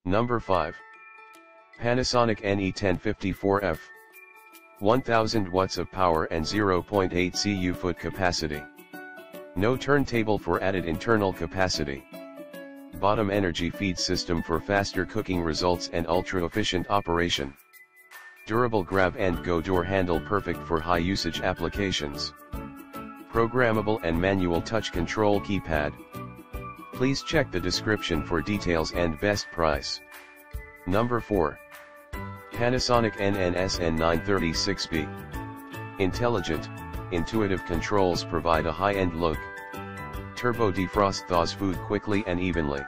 Number 5. Panasonic NE1054F. 1000 watts of power and 0.8 cu foot capacity. No turntable for added internal capacity. Bottom energy feed system for faster cooking results and ultra-efficient operation. Durable grab and go door handle perfect for high usage applications. Programmable and manual touch control keypad. Please check the description for details and best price. Number 4. Panasonic NNSN936B. Intelligent, intuitive controls provide a high-end look. Turbo defrost thaws food quickly and evenly.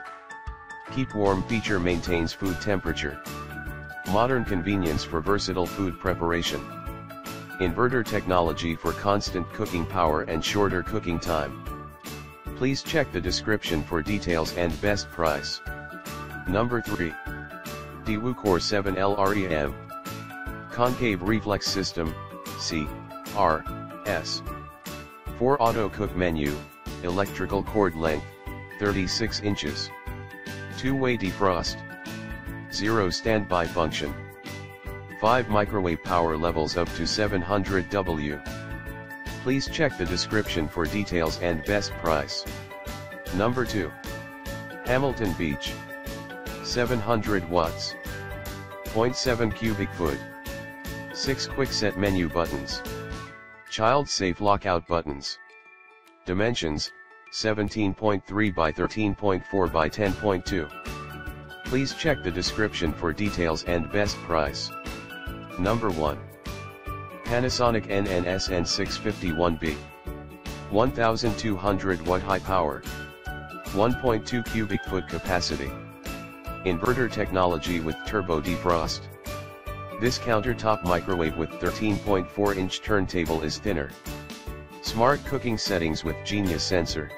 Keep warm feature maintains food temperature. Modern convenience for versatile food preparation. Inverter technology for constant cooking power and shorter cooking time. Please check the description for details and best price. Number 3. Core 7 LREM. Concave Reflex System, CRS. 4 Auto Cook Menu, Electrical Cord Length, 36 inches. 2-way defrost. 0 standby function. 5 microwave power levels up to 700 W. Please check the description for details and best price. Number 2. Hamilton Beach. 700 watts. 0.7 cubic foot. 6 quick-set menu buttons. Child-safe lockout buttons. Dimensions, 17.3 by 13.4 by 10.2. Please check the description for details and best price. Number 1. Panasonic NNSN651B. 1200 watt high power. 1.2 cubic foot capacity. Inverter technology with turbo defrost. This countertop microwave with 13.4-inch turntable is thinner. Smart cooking settings with Genius sensor.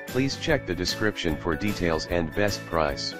Please check the description for details and best price.